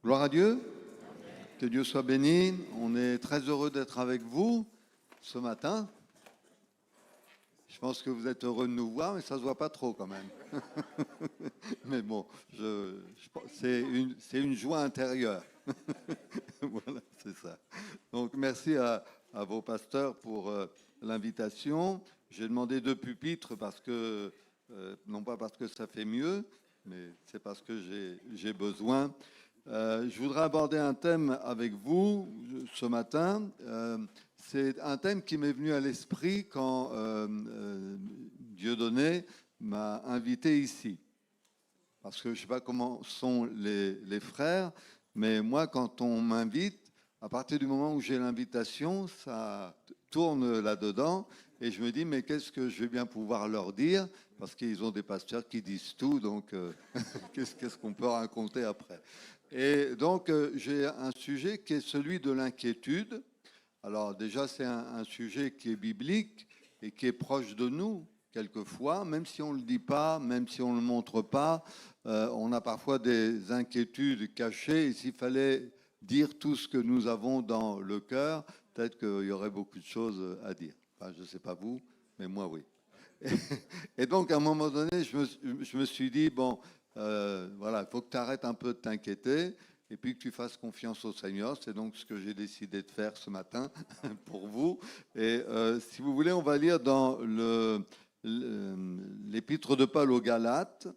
Gloire à Dieu, que Dieu soit béni. On est très heureux d'être avec vous ce matin. Je pense que vous êtes heureux de nous voir, mais ça ne se voit pas trop quand même. Mais bon, c'est une joie intérieure. Voilà, c'est ça. Donc merci à vos pasteurs pour l'invitation. J'ai demandé 2 pupitres parce que, non pas parce que ça fait mieux, mais c'est parce que j'ai besoin. Je voudrais aborder un thème avec vous ce matin. C'est un thème qui m'est venu à l'esprit quand Dieudonné m'a invité ici. Parce que je ne sais pas comment sont les frères, mais moi, quand on m'invite, à partir du moment où j'ai l'invitation, ça tourne là-dedans. Et je me dis, mais qu'est-ce que je vais bien pouvoir leur dire? Parce qu'ils ont des pasteurs qui disent tout, donc qu'est-ce qu'on peut raconter après? Et donc, j'ai un sujet qui est celui de l'inquiétude. Alors déjà, c'est un sujet qui est biblique et qui est proche de nous, quelquefois, même si on ne le dit pas, même si on ne le montre pas. On a parfois des inquiétudes cachées. Et s'il fallait dire tout ce que nous avons dans le cœur, peut-être qu'il y aurait beaucoup de choses à dire. Enfin, je ne sais pas vous, mais moi, oui. Et donc, à un moment donné, je me suis dit, bon, voilà, il faut que tu arrêtes un peu de t'inquiéter et puis que tu fasses confiance au Seigneur. C'est donc ce que j'ai décidé de faire ce matin pour vous. Et si vous voulez, on va lire dans l'épître de Paul aux Galates,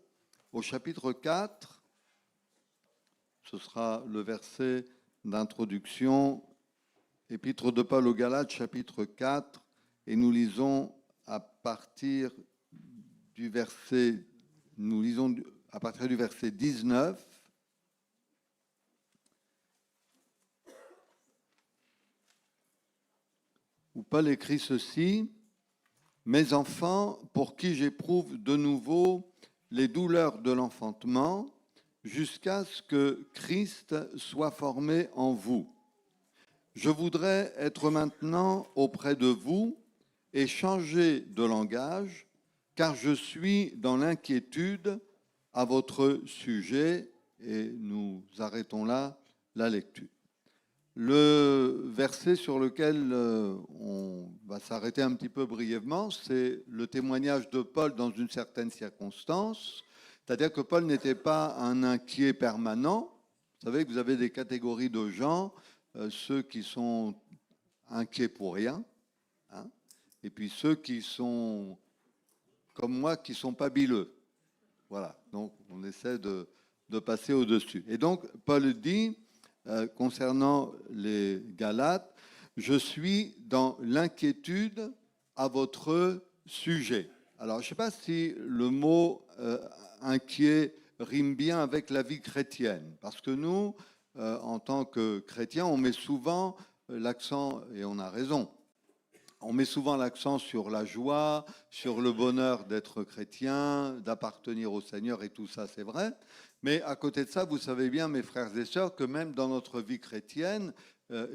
au chapitre 4. Ce sera le verset d'introduction. Épître de Paul aux Galates, chapitre 4. Et nous lisons à partir du verset, nous lisons à partir du verset 19. Où Paul écrit ceci: Mes enfants, pour qui j'éprouve de nouveau les douleurs de l'enfantement, jusqu'à ce que Christ soit formé en vous. Je voudrais être maintenant auprès de vous et changer de langage, car je suis dans l'inquiétude à votre sujet, et nous arrêtons là la lecture. Le verset sur lequel on va s'arrêter un petit peu brièvement, c'est le témoignage de Paul dans une certaine circonstance, c'est-à-dire que Paul n'était pas un inquiet permanent. Vous savez que vous avez des catégories de gens, ceux qui sont inquiets pour rien, hein, et puis ceux qui sont, comme moi, qui sont pas bileux. Voilà, donc on essaie de passer au-dessus. Et donc, Paul dit, concernant les Galates, je suis dans l'inquiétude à votre sujet. Alors, je ne sais pas si le mot inquiet rime bien avec la vie chrétienne, parce que nous, en tant que chrétiens, on met souvent l'accent, et on a raison, on met souvent l'accent sur la joie, sur le bonheur d'être chrétien, d'appartenir au Seigneur, et tout ça, c'est vrai. Mais à côté de ça, vous savez bien, mes frères et sœurs, que même dans notre vie chrétienne,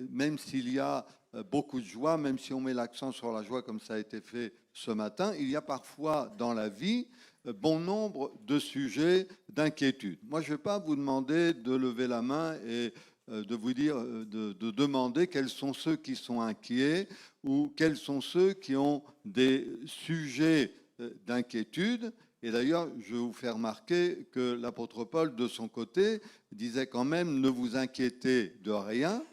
même s'il y a beaucoup de joie, même si on met l'accent sur la joie comme ça a été fait ce matin, il y a parfois dans la vie bon nombre de sujets d'inquiétude. Moi, je ne vais pas vous demander de lever la main et de vous dire, de demander quels sont ceux qui sont inquiets ou quels sont ceux qui ont des sujets d'inquiétude. Et d'ailleurs, je vais vous faire remarquer que l'apôtre Paul, de son côté, disait quand même, ne vous inquiétez de rien,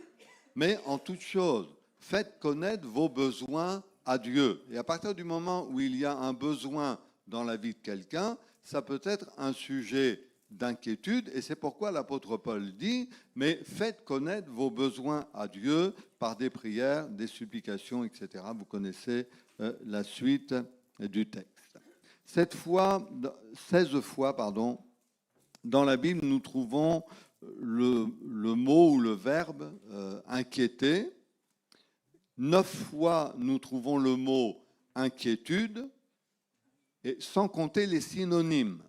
mais en toute chose, faites connaître vos besoins à Dieu. Et à partir du moment où il y a un besoin dans la vie de quelqu'un, ça peut être un sujet d'inquiétude, et c'est pourquoi l'apôtre Paul dit, mais faites connaître vos besoins à Dieu par des prières, des supplications, etc. Vous connaissez la suite du texte. 16 fois, dans la Bible, nous trouvons le mot ou le verbe inquiéter. 9 fois, nous trouvons le mot inquiétude, et sans compter les synonymes.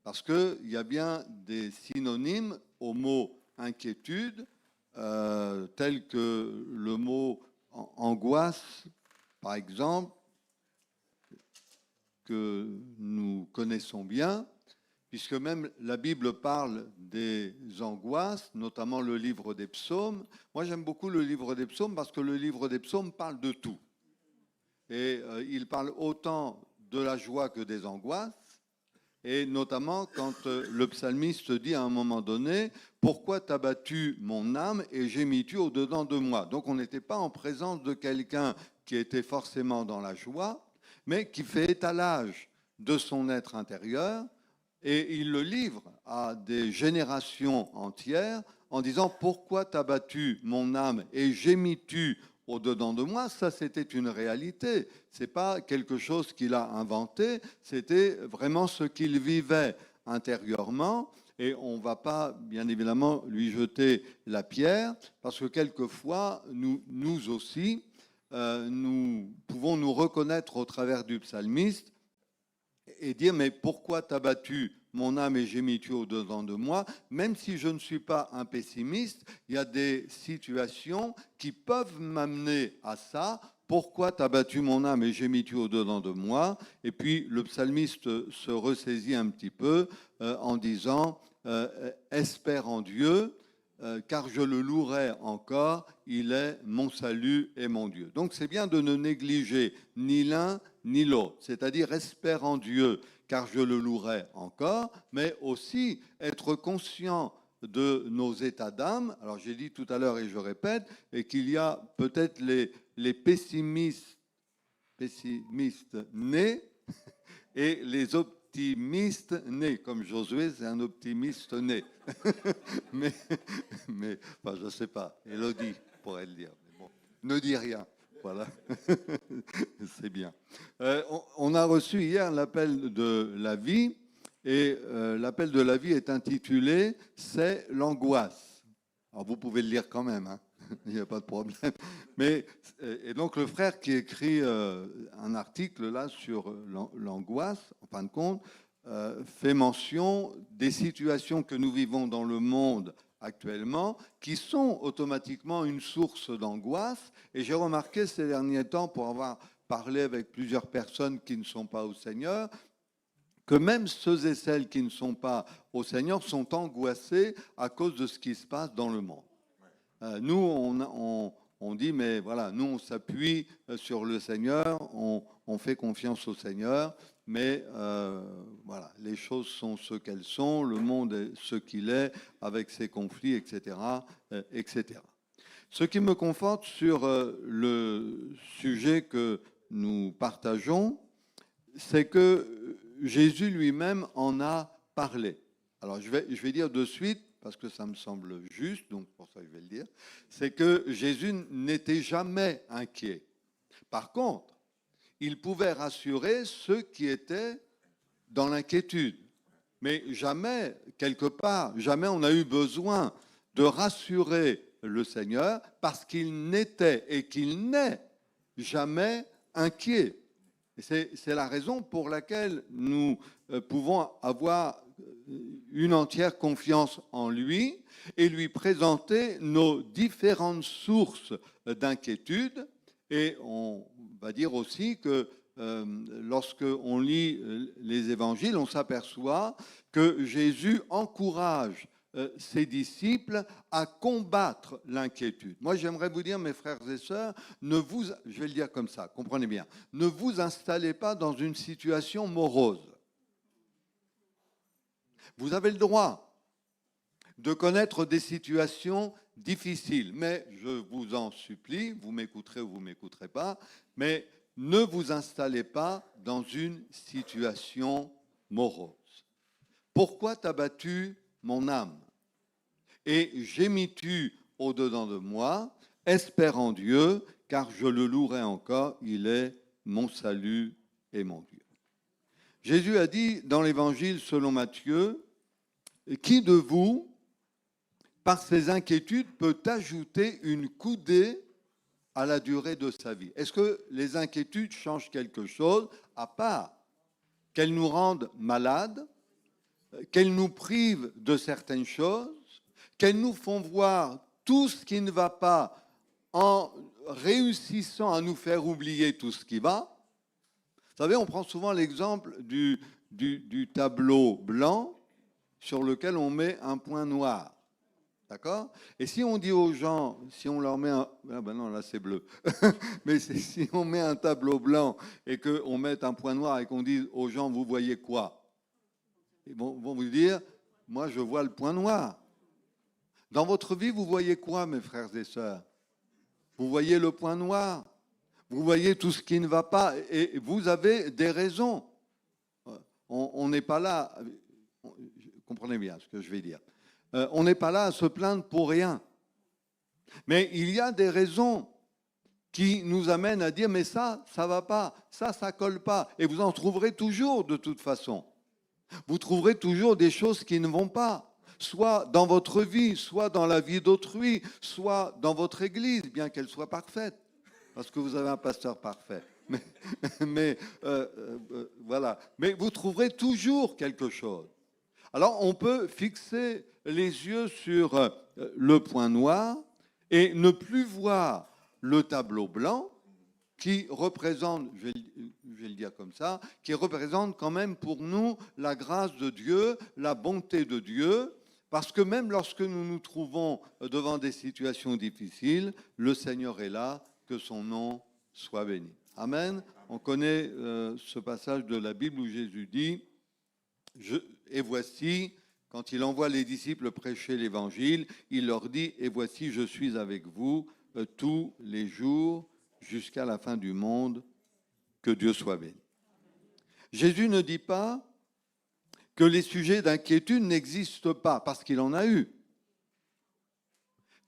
Parce qu'il y a bien des synonymes au mot inquiétude, tels que le mot angoisse, par exemple, que nous connaissons bien. puisque même la Bible parle des angoisses, notamment le livre des psaumes. Moi, j'aime beaucoup le livre des psaumes parce que le livre des psaumes parle de tout. Et il parle autant de la joie que des angoisses. Et notamment quand le psalmiste dit à un moment donné « Pourquoi t'as battu mon âme et gémis-tu au-dedans de moi ?» Donc on n'était pas en présence de quelqu'un qui était forcément dans la joie, mais qui fait étalage de son être intérieur, et il le livre à des générations entières en disant « Pourquoi t'as battu mon âme et gémis-tu au-dedans de moi ?» Ça, c'était une réalité. Ce n'est pas quelque chose qu'il a inventé, c'était vraiment ce qu'il vivait intérieurement. Et on ne va pas, bien évidemment, lui jeter la pierre, parce que quelquefois, nous aussi, nous pouvons nous reconnaître au travers du psalmiste et dire « Mais pourquoi t'as battu mon âme et gémis-tu au-dedans de moi ?» Même si je ne suis pas un pessimiste, il y a des situations qui peuvent m'amener à ça. Pourquoi t'as battu mon âme et gémis-tu au-dedans de moi? Et puis le psalmiste se ressaisit un petit peu en disant espère en Dieu, car je le louerai encore, il est mon salut et mon Dieu. Donc c'est bien de ne négliger ni l'un ni l'autre, c'est-à-dire espère en Dieu, car je le louerai encore, mais aussi être conscient de nos états d'âme. Alors j'ai dit tout à l'heure et je répète, et qu'il y a peut-être les pessimistes nés et les optimistes nés, comme Josué, c'est un optimiste né. mais enfin, je ne sais pas, Élodie pourrait le dire. Mais bon, ne dis rien. Voilà, c'est bien. On a reçu hier l'appel de la vie, et l'appel de la vie est intitulé « C'est l'angoisse ». Alors vous pouvez le lire quand même, hein. Il n'y a pas de problème. Mais, et donc le frère qui écrit un article là sur l'angoisse, en fin de compte, fait mention des situations que nous vivons dans le monde actuellement, qui sont automatiquement une source d'angoisse. Et j'ai remarqué ces derniers temps, pour avoir parlé avec plusieurs personnes qui ne sont pas au Seigneur, que même ceux et celles qui ne sont pas au Seigneur sont angoissés à cause de ce qui se passe dans le monde. Nous, on dit, mais voilà, nous, on s'appuie sur le Seigneur, on fait confiance au Seigneur, mais voilà, les choses sont ce qu'elles sont, le monde est ce qu'il est, avec ses conflits, etc., etc. Ce qui me conforte sur le sujet que nous partageons, c'est que Jésus lui-même en a parlé. Alors, je vais dire de suite, parce que ça me semble juste, donc pour ça je vais le dire, c'est que Jésus n'était jamais inquiet. Par contre, il pouvait rassurer ceux qui étaient dans l'inquiétude. Mais jamais, quelque part, jamais on a eu besoin de rassurer le Seigneur parce qu'il n'était et qu'il n'est jamais inquiet. C'est la raison pour laquelle nous pouvons avoir une entière confiance en lui et lui présenter nos différentes sources d'inquiétude. Et on va dire aussi que lorsqu'on lit les évangiles, on s'aperçoit que Jésus encourage ses disciples à combattre l'inquiétude. Moi, j'aimerais vous dire, mes frères et sœurs, je vais le dire comme ça, comprenez bien, ne vous installez pas dans une situation morose. Vous avez le droit de connaître des situations difficiles, mais je vous en supplie, vous m'écouterez ou vous ne m'écouterez pas, mais ne vous installez pas dans une situation morose. Pourquoi t'as battu mon âme? Et gémis-tu au-dedans de moi? Espère en Dieu, car je le louerai encore, il est mon salut et mon Dieu. Jésus a dit dans l'évangile selon Matthieu, qui de vous, par ses inquiétudes, peut ajouter une coudée à la durée de sa vie? Est-ce que les inquiétudes changent quelque chose, à part qu'elles nous rendent malades, qu'elles nous privent de certaines choses, qu'elles nous font voir tout ce qui ne va pas en réussissant à nous faire oublier tout ce qui va? Vous savez, on prend souvent l'exemple du tableau blanc sur lequel on met un point noir. D'accord? Et si on dit aux gens, si on leur met un... Ah ben non, là c'est bleu. Mais si on met un tableau blanc et qu'on met un point noir et qu'on dit aux gens, vous voyez quoi? Ils vont vous dire, moi je vois le point noir. Dans votre vie, vous voyez quoi, mes frères et sœurs? Vous voyez le point noir. Vous voyez tout ce qui ne va pas. Et vous avez des raisons. On n'est pas là... Comprenez bien ce que je vais dire. On n'est pas là à se plaindre pour rien. Mais il y a des raisons qui nous amènent à dire mais ça va pas, ça colle pas. Et vous en trouverez toujours de toute façon. Vous trouverez toujours des choses qui ne vont pas, soit dans votre vie, soit dans la vie d'autrui, soit dans votre église, bien qu'elle soit parfaite, parce que vous avez un pasteur parfait. Voilà. Mais vous trouverez toujours quelque chose. Alors on peut fixer les yeux sur le point noir et ne plus voir le tableau blanc qui représente, je vais le dire comme ça, qui représente quand même pour nous la grâce de Dieu, la bonté de Dieu, parce que même lorsque nous nous trouvons devant des situations difficiles, le Seigneur est là, que son nom soit béni. Amen. On connaît ce passage de la Bible où Jésus dit et voici, quand il envoie les disciples prêcher l'évangile, il leur dit, et voici, je suis avec vous tous les jours jusqu'à la fin du monde, que Dieu soit béni. Jésus ne dit pas que les sujets d'inquiétude n'existent pas, parce qu'il en a eu.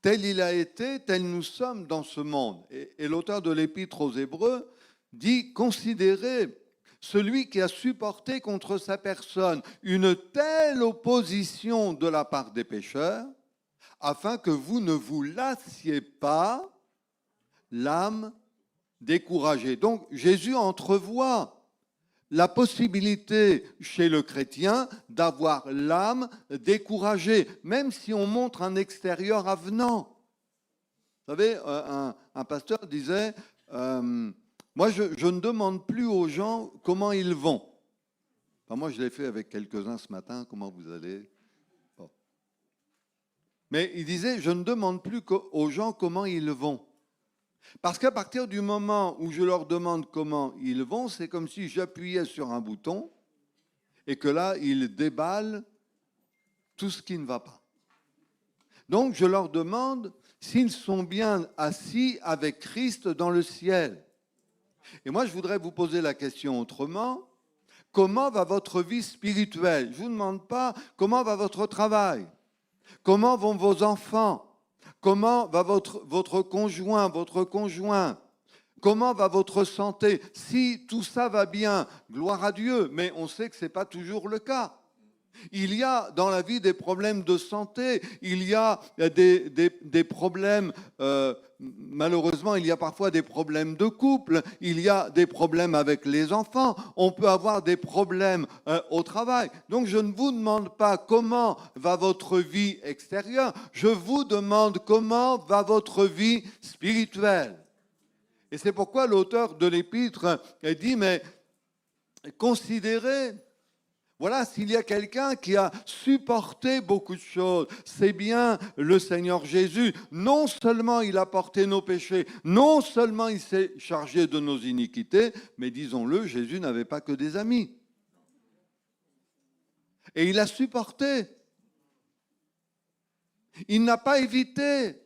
Tel il a été, tel nous sommes dans ce monde. Et l'auteur de l'Épître aux Hébreux dit, considérez celui qui a supporté contre sa personne une telle opposition de la part des pécheurs, afin que vous ne vous lassiez pas l'âme découragée. Donc Jésus entrevoit la possibilité chez le chrétien d'avoir l'âme découragée, même si on montre un extérieur avenant. Vous savez, un pasteur disait... moi, je ne demande plus aux gens comment ils vont. Enfin, moi, je l'ai fait avec quelques-uns ce matin, comment vous allez. Bon. Mais il disait, je ne demande plus aux gens comment ils vont. Parce qu'à partir du moment où je leur demande comment ils vont, c'est comme si j'appuyais sur un bouton et que là, ils déballent tout ce qui ne va pas. Donc, je leur demande s'ils sont bien assis avec Christ dans le ciel. Et moi, je voudrais vous poser la question autrement. Comment va votre vie spirituelle? Je ne vous demande pas comment va votre travail, comment vont vos enfants, comment va votre conjoint, votre conjoint, comment va votre santé. Si tout ça va bien, gloire à Dieu, mais on sait que ce n'est pas toujours le cas. Il y a dans la vie des problèmes de santé, il y a des problèmes, malheureusement, il y a parfois des problèmes de couple, il y a des problèmes avec les enfants, on peut avoir des problèmes au travail. Donc je ne vous demande pas comment va votre vie extérieure, je vous demande comment va votre vie spirituelle. Et c'est pourquoi l'auteur de l'Épître dit, mais considérez... Voilà, s'il y a quelqu'un qui a supporté beaucoup de choses, c'est bien le Seigneur Jésus. Non seulement il a porté nos péchés, non seulement il s'est chargé de nos iniquités, mais disons-le, Jésus n'avait pas que des amis. Et il a supporté. Il n'a pas évité.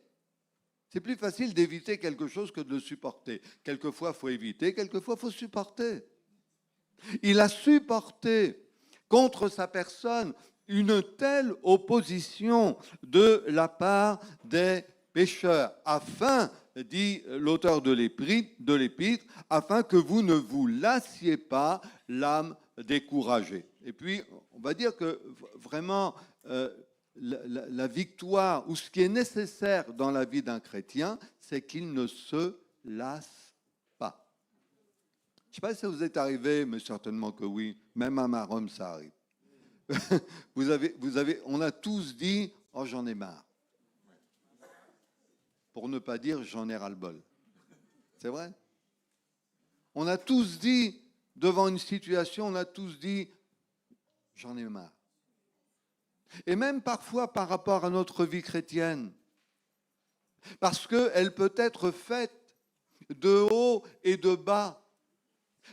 C'est plus facile d'éviter quelque chose que de le supporter. Quelquefois, il faut éviter, quelquefois, il faut supporter. Il a supporté contre sa personne une telle opposition de la part des pécheurs, afin, dit l'auteur de l'Épître, afin que vous ne vous lassiez pas l'âme découragée. Et puis, on va dire que vraiment, la victoire, ou ce qui est nécessaire dans la vie d'un chrétien, c'est qu'il ne se lasse pas. Je ne sais pas si ça vous est arrivé, mais certainement que oui. Même à Marom, ça arrive. On a tous dit « Oh, j'en ai marre ». Pour ne pas dire « j'en ai ras-le-bol ». C'est vrai? On a tous dit, devant une situation, on a tous dit « j'en ai marre ». et même parfois par rapport à notre vie chrétienne, parce qu'elle peut être faite de haut et de bas,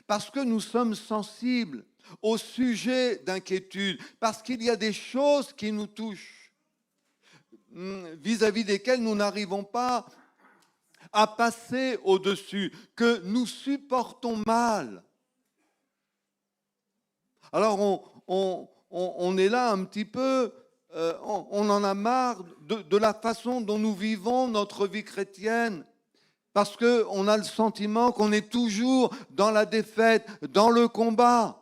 parce que nous sommes sensibles au sujet d'inquiétude, parce qu'il y a des choses qui nous touchent, vis-à-vis desquelles nous n'arrivons pas à passer au-dessus, que nous supportons mal. Alors on est là un petit peu, on en a marre de la façon dont nous vivons notre vie chrétienne, parce qu'on a le sentiment qu'on est toujours dans la défaite, dans le combat,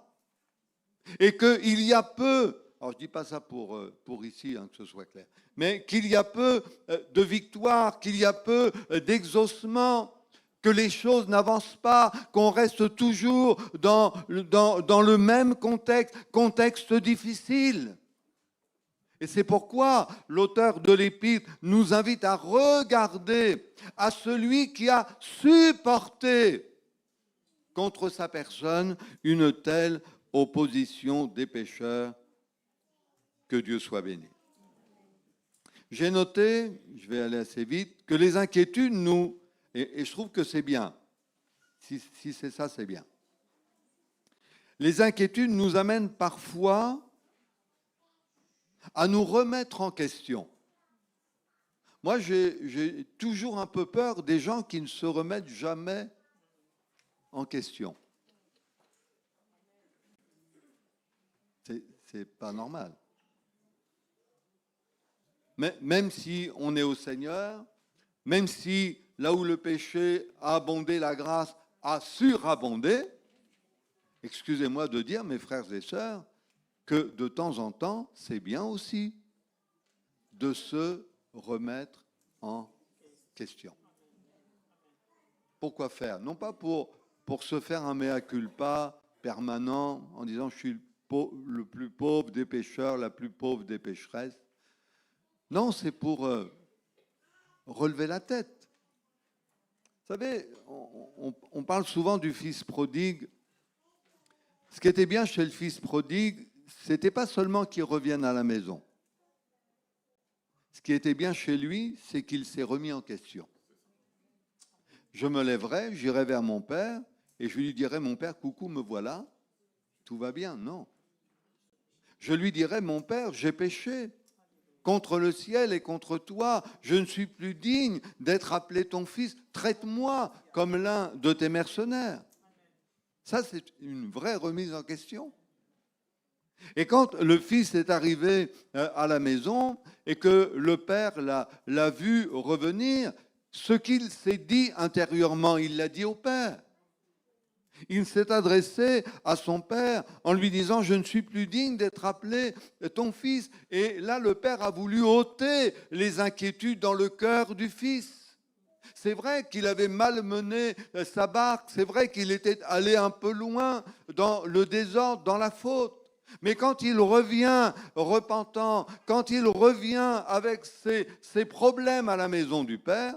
et qu'il y a peu, alors je ne dis pas ça pour ici, que ce soit clair, mais qu'il y a peu de victoire, qu'il y a peu d'exaucement, que les choses n'avancent pas, qu'on reste toujours dans le même contexte difficile. Et c'est pourquoi l'auteur de l'Épître nous invite à regarder à celui qui a supporté contre sa personne une telle opposition des pécheurs. Que Dieu soit béni. J'ai noté, je vais aller assez vite, que les inquiétudes et je trouve que c'est bien. Si c'est ça, c'est bien. Les inquiétudes nous amènent parfois à nous remettre en question. Moi, j'ai toujours un peu peur des gens qui ne se remettent jamais en question. C'est pas normal. Mais même si on est au Seigneur, même si là où le péché a abondé, la grâce a surabondé, excusez-moi de dire, mes frères et sœurs, que de temps en temps, c'est bien aussi de se remettre en question. Pourquoi faire? Non pas pour se faire un mea culpa permanent en disant je suis le plus pauvre des pécheurs, la plus pauvre des pécheresses. Non, c'est pour relever la tête. Vous savez, on parle souvent du fils prodigue. Ce qui était bien chez le fils prodigue, c'était pas seulement qu'il revienne à la maison. Ce qui était bien chez lui, c'est qu'il s'est remis en question. Je me lèverai, j'irai vers mon père et je lui dirai, mon père, coucou, me voilà, tout va bien. Non. Je lui dirai, mon père, j'ai péché contre le ciel et contre toi, je ne suis plus digne d'être appelé ton fils, traite-moi comme l'un de tes mercenaires. Ça, c'est une vraie remise en question. Et quand le fils est arrivé à la maison et que le père l'a vu revenir, ce qu'il s'est dit intérieurement, il l'a dit au père. Il s'est adressé à son père en lui disant « Je ne suis plus digne d'être appelé ton fils ». Et là, le père a voulu ôter les inquiétudes dans le cœur du fils. C'est vrai qu'il avait malmené sa barque, c'est vrai qu'il était allé un peu loin dans le désordre, dans la faute. Mais quand il revient repentant, quand il revient avec ses problèmes à la maison du père,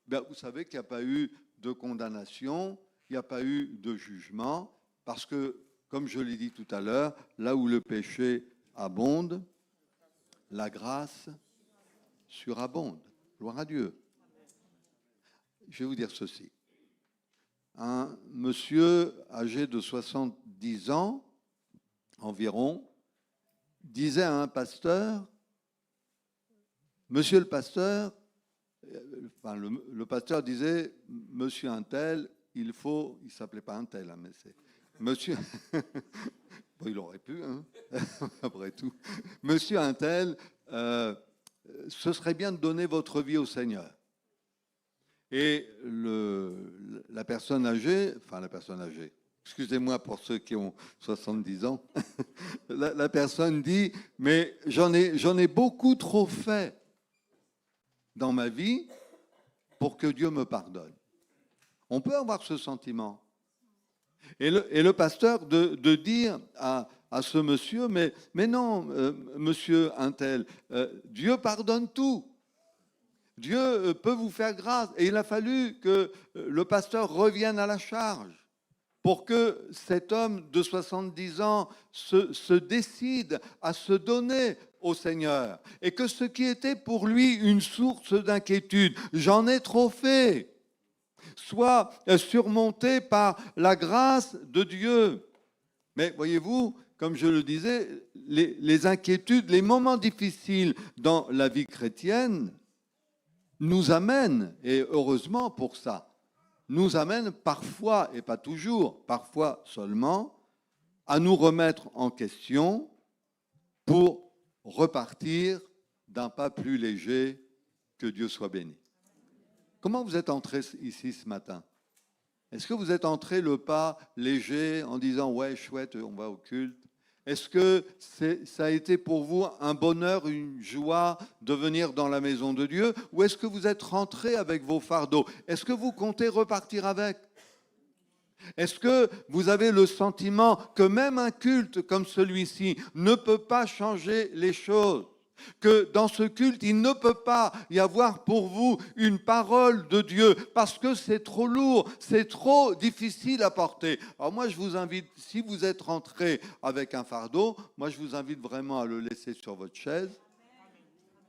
ben vous savez qu'il n'y a pas eu de condamnation, il n'y a pas eu de jugement, parce que, comme je l'ai dit tout à l'heure, là où le péché abonde, la grâce surabonde. Gloire à Dieu. Je vais vous dire ceci. Un monsieur âgé de 70 ans, environ, disait à un pasteur, « Monsieur le pasteur », enfin, le pasteur disait, « Monsieur un tel, il ne s'appelait pas un tel, hein, mais c'est monsieur, bon, il aurait pu, hein, après tout, monsieur un tel, ce serait bien de donner votre vie au Seigneur. » Et la personne âgée, excusez-moi pour ceux qui ont 70 ans, la personne dit, mais j'en ai beaucoup trop fait dans ma vie pour que Dieu me pardonne. On peut avoir ce sentiment. Et le pasteur de dire à ce monsieur, mais non, monsieur un tel, Dieu pardonne tout. Dieu peut vous faire grâce. Et il a fallu que le pasteur revienne à la charge pour que cet homme de 70 ans se décide à se donner au Seigneur et que ce qui était pour lui une source d'inquiétude, j'en ai trop fait, soit surmonté par la grâce de Dieu. Mais voyez-vous, comme je le disais, les inquiétudes, les moments difficiles dans la vie chrétienne nous amènent, et heureusement pour ça, nous amènent parfois, et pas toujours, parfois seulement, à nous remettre en question pour repartir d'un pas plus léger. Que Dieu soit béni. Comment vous êtes entré ici ce matin? Est-ce que vous êtes entré le pas léger en disant « ouais, chouette, on va au culte » Est-ce que ça a été pour vous un bonheur, une joie de venir dans la maison de Dieu? Ou est-ce que vous êtes rentré avec vos fardeaux? Est-ce que vous comptez repartir avec? Est-ce que vous avez le sentiment que même un culte comme celui-ci ne peut pas changer les choses? Que dans ce culte, il ne peut pas y avoir pour vous une parole de Dieu parce que c'est trop lourd, c'est trop difficile à porter. Alors moi, je vous invite, si vous êtes rentré avec un fardeau, moi, je vous invite vraiment à le laisser sur votre chaise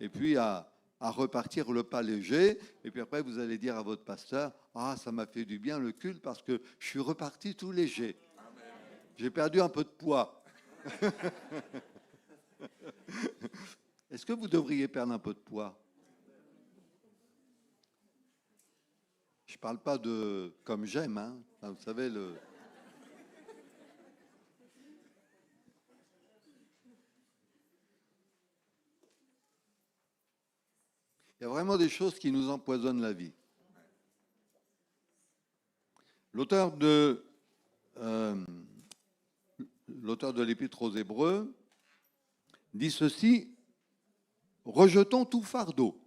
et puis à repartir le pas léger. Et puis après, vous allez dire à votre pasteur, « Ah, ça m'a fait du bien le culte parce que je suis reparti tout léger. J'ai perdu un peu de poids. » Est-ce que vous devriez perdre un peu de poids? Je ne parle pas de comme j'aime, hein. Enfin, vous savez, il y a vraiment des choses qui nous empoisonnent la vie. L'auteur de l'Épître aux Hébreux dit ceci: rejetons tout fardeau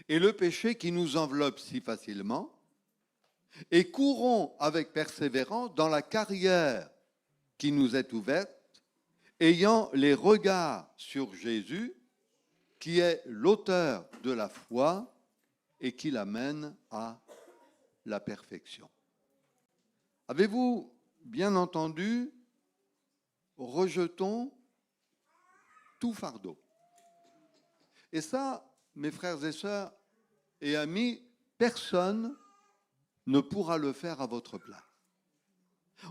et le péché qui nous enveloppe si facilement, et courons avec persévérance dans la carrière qui nous est ouverte, ayant les regards sur Jésus, qui est l'auteur de la foi et qui l'amène à la perfection. Avez-vous bien entendu? Rejetons tout fardeau. Et ça, mes frères et sœurs et amis, personne ne pourra le faire à votre place.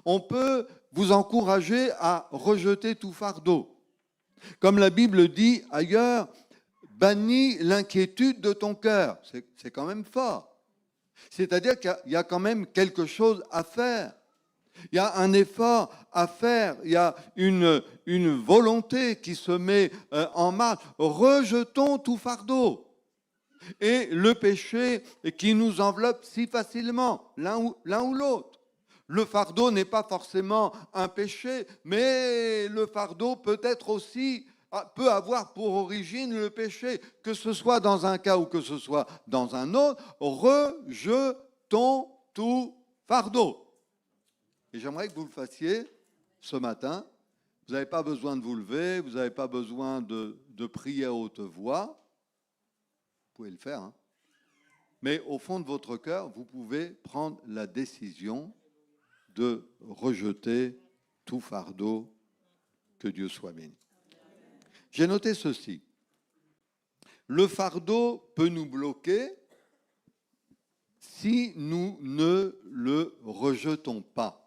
On peut vous encourager à rejeter tout fardeau. Comme la Bible dit ailleurs, bannis l'inquiétude de ton cœur. C'est quand même fort. C'est-à-dire qu'il y a quand même quelque chose à faire. Il y a un effort à faire, il y a une volonté qui se met en marche. Rejetons tout fardeau et le péché qui nous enveloppe si facilement, l'un ou l'autre. Le fardeau n'est pas forcément un péché, mais le fardeau peut avoir pour origine le péché, que ce soit dans un cas ou que ce soit dans un autre. Rejetons tout fardeau. Et j'aimerais que vous le fassiez ce matin. Vous n'avez pas besoin de vous lever, vous n'avez pas besoin de prier à haute voix. Vous pouvez le faire, hein. Mais au fond de votre cœur, vous pouvez prendre la décision de rejeter tout fardeau. Que Dieu soit béni. J'ai noté ceci. Le fardeau peut nous bloquer si nous ne le rejetons pas.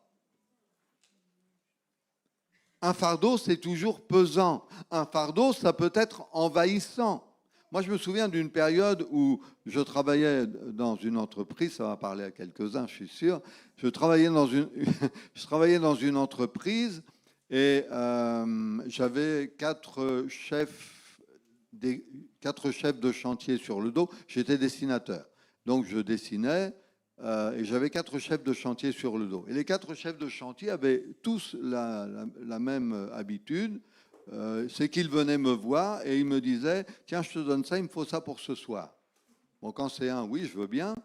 Un fardeau, c'est toujours pesant. Un fardeau, ça peut être envahissant. Moi, je me souviens d'une période où je travaillais dans une entreprise, ça va parler à quelques-uns, je suis sûr. Je travaillais dans une entreprise et j'avais 4 chefs de chantier sur le dos. J'étais dessinateur. Donc, je dessinais et j'avais 4 chefs de chantier sur le dos. Et les 4 chefs de chantier avaient tous la même habitude. C'est qu'ils venaient me voir et ils me disaient « Tiens, je te donne ça, il me faut ça pour ce soir. » Bon, quand c'est un, oui, je veux bien,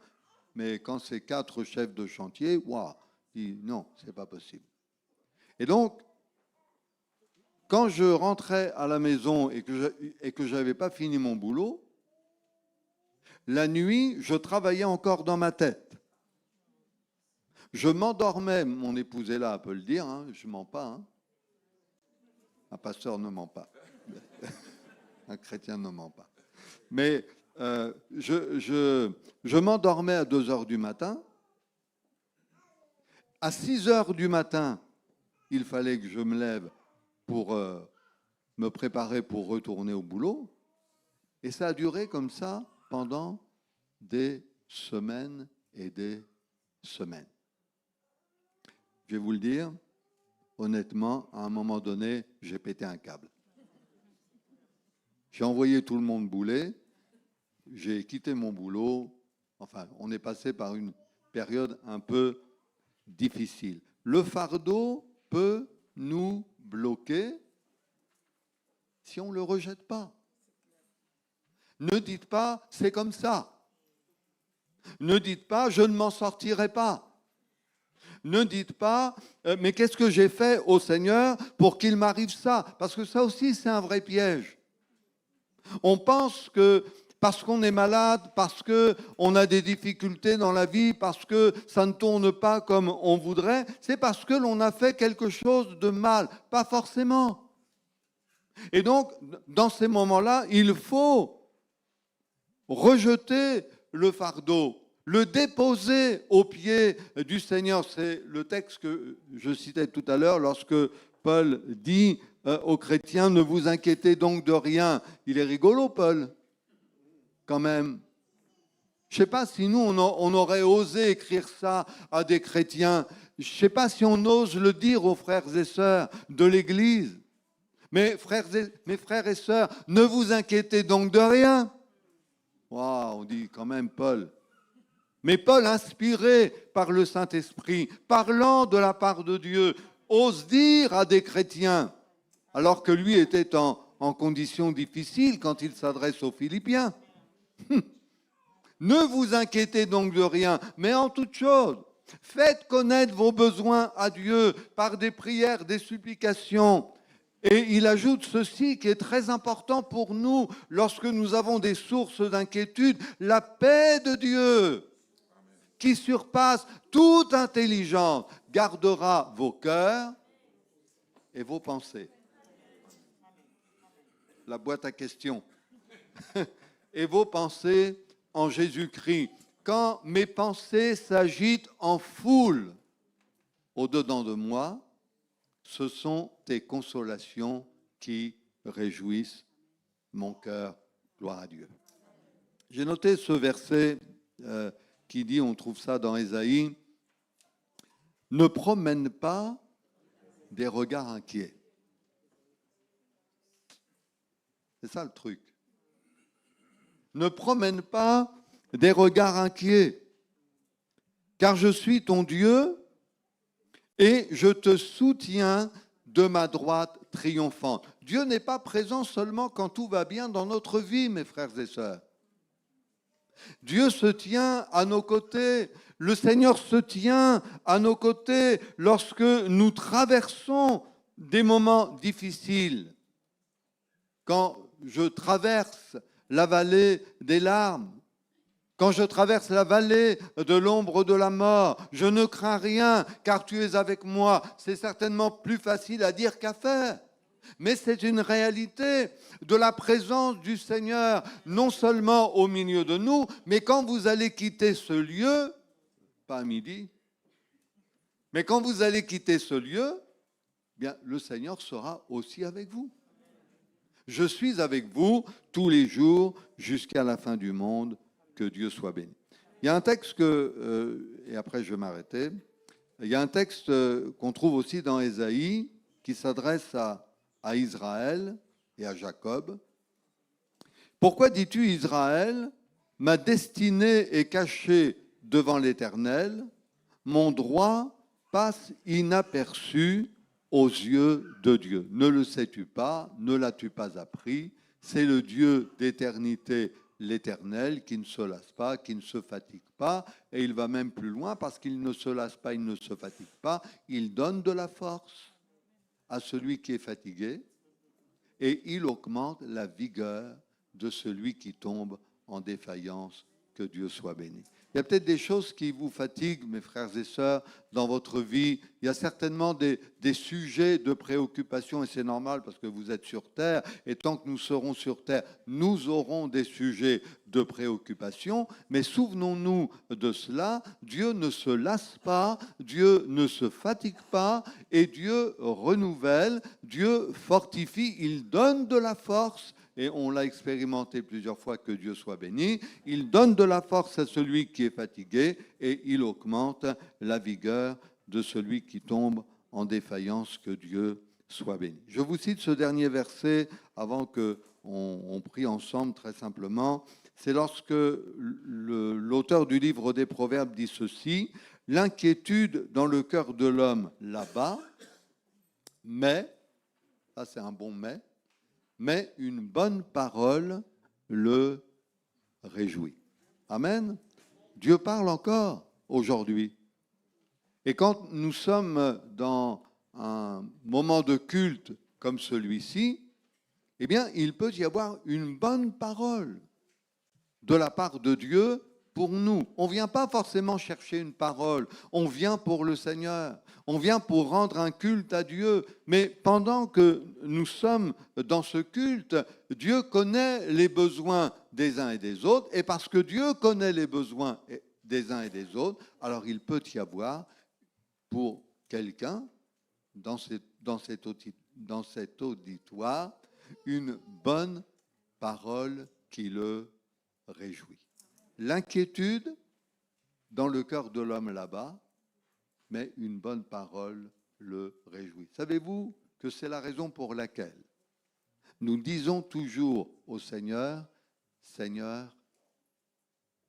mais quand c'est 4 chefs de chantier, waouh, non, c'est pas possible. Et donc, quand je rentrais à la maison et que je n'avais pas fini mon boulot, la nuit, je travaillais encore dans ma tête. Je m'endormais, mon épouse est là, elle peut le dire, hein, je ne mens pas. Hein. Un pasteur ne ment pas. Un chrétien ne ment pas. Mais je m'endormais à 2 heures du matin. À 6 heures du matin, il fallait que je me lève pour me préparer pour retourner au boulot. Et ça a duré comme ça pendant des semaines et des semaines. Je vais vous le dire, honnêtement, à un moment donné, j'ai pété un câble. J'ai envoyé tout le monde bouler, j'ai quitté mon boulot, enfin, on est passé par une période un peu difficile. Le fardeau peut nous bloquer si on ne le rejette pas. Ne dites pas, c'est comme ça. Ne dites pas, je ne m'en sortirai pas. Ne dites pas, mais qu'est-ce que j'ai fait au Seigneur pour qu'il m'arrive ça? Parce que ça aussi, c'est un vrai piège. On pense que parce qu'on est malade, parce qu'on a des difficultés dans la vie, parce que ça ne tourne pas comme on voudrait, c'est parce que l'on a fait quelque chose de mal. Pas forcément. Et donc, dans ces moments-là, il faut rejeter le fardeau, le déposer aux pieds du Seigneur. C'est le texte que je citais tout à l'heure lorsque Paul dit aux chrétiens, ne vous inquiétez donc de rien. Il est rigolo, Paul, quand même. Je ne sais pas si nous, on aurait osé écrire ça à des chrétiens. Je ne sais pas si on ose le dire aux frères et sœurs de l'Église. Mes frères et sœurs, ne vous inquiétez donc de rien. Waouh, on dit quand même Paul. Mais Paul, inspiré par le Saint-Esprit, parlant de la part de Dieu, ose dire à des chrétiens, alors que lui était en condition difficile quand il s'adresse aux Philippiens. Ne vous inquiétez donc de rien, mais en toute chose, faites connaître vos besoins à Dieu par des prières, des supplications. Et il ajoute ceci qui est très important pour nous lorsque nous avons des sources d'inquiétude, la paix de Dieu qui surpasse toute intelligence gardera vos cœurs et vos pensées. La boîte à questions. Et vos pensées en Jésus-Christ. Quand mes pensées s'agitent en foule au-dedans de moi, ce sont tes consolations qui réjouissent mon cœur. Gloire à Dieu. J'ai noté ce verset qui dit, on trouve ça dans Ésaïe, ne promène pas des regards inquiets. C'est ça le truc. Ne promène pas des regards inquiets, car je suis ton Dieu et je te soutiens de ma droite triomphante. Dieu n'est pas présent seulement quand tout va bien dans notre vie, mes frères et sœurs. Dieu se tient à nos côtés. Le Seigneur se tient à nos côtés lorsque nous traversons des moments difficiles. Quand je traverse la vallée des larmes, quand je traverse la vallée de l'ombre de la mort, je ne crains rien car tu es avec moi. C'est certainement plus facile à dire qu'à faire. Mais c'est une réalité de la présence du Seigneur, non seulement au milieu de nous, mais quand vous allez quitter ce lieu, pas à midi, mais quand vous allez quitter ce lieu, bien, le Seigneur sera aussi avec vous. Je suis avec vous tous les jours jusqu'à la fin du monde. Que Dieu soit béni. Il y a un texte et après je vais m'arrêter, il y a un texte qu'on trouve aussi dans Ésaïe qui s'adresse à Israël et à Jacob. Pourquoi dis-tu Israël, ma destinée est cachée devant l'Éternel, mon droit passe inaperçu aux yeux de Dieu. Ne le sais-tu pas, ne l'as-tu pas appris, c'est le Dieu d'éternité, l'Éternel, qui ne se lasse pas, qui ne se fatigue pas, et il va même plus loin parce qu'il ne se lasse pas, il ne se fatigue pas, il donne de la force à celui qui est fatigué et il augmente la vigueur de celui qui tombe en défaillance Que Dieu soit béni. Il y a peut-être des choses qui vous fatiguent, mes frères et sœurs, dans votre vie. Il y a certainement des sujets de préoccupation, et c'est normal parce que vous êtes sur terre, et tant que nous serons sur terre, nous aurons des sujets de préoccupation. Mais souvenons-nous de cela, Dieu ne se lasse pas, Dieu ne se fatigue pas, et Dieu renouvelle, Dieu fortifie, il donne de la force. Et on l'a expérimenté plusieurs fois, que Dieu soit béni. Il donne de la force à celui qui est fatigué et il augmente la vigueur de celui qui tombe en défaillance. Que Dieu soit béni. Je vous cite ce dernier verset avant qu'on prie ensemble très simplement. C'est lorsque l'auteur du livre des Proverbes dit ceci: l'inquiétude dans le cœur de l'homme là-bas, mais, ça c'est un bon mais une bonne parole le réjouit. Amen. Dieu parle encore aujourd'hui. Et quand nous sommes dans un moment de culte comme celui-ci, eh bien, il peut y avoir une bonne parole de la part de Dieu pour nous. On ne vient pas forcément chercher une parole, on vient pour le Seigneur, on vient pour rendre un culte à Dieu. Mais pendant que nous sommes dans ce culte, Dieu connaît les besoins des uns et des autres, et parce que Dieu connaît les besoins des uns et des autres, alors il peut y avoir pour quelqu'un dans cet auditoire une bonne parole qui le réjouit. L'inquiétude dans le cœur de l'homme là-bas, mais une bonne parole le réjouit. Savez-vous que c'est la raison pour laquelle nous disons toujours au Seigneur, Seigneur,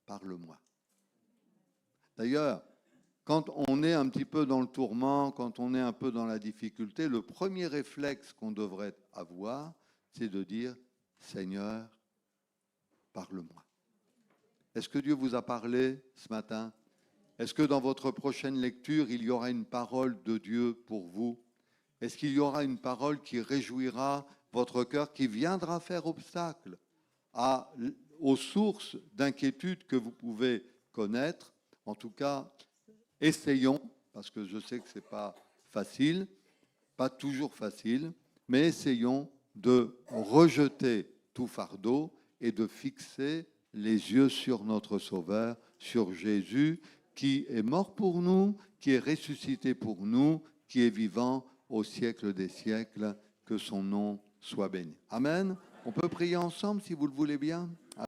parle-moi. D'ailleurs, quand on est un petit peu dans le tourment, quand on est un peu dans la difficulté, le premier réflexe qu'on devrait avoir, c'est de dire, Seigneur, parle-moi. Est-ce que Dieu vous a parlé ce matin? Est-ce que dans votre prochaine lecture, il y aura une parole de Dieu pour vous? Est-ce qu'il y aura une parole qui réjouira votre cœur, qui viendra faire obstacle aux sources d'inquiétude que vous pouvez connaître? En tout cas, essayons, parce que je sais que ce n'est pas facile, pas toujours facile, mais essayons de rejeter tout fardeau et de fixer les yeux sur notre Sauveur, sur Jésus, qui est mort pour nous, qui est ressuscité pour nous, qui est vivant au siècle des siècles. Que son nom soit béni. Amen. On peut prier ensemble si vous le voulez bien.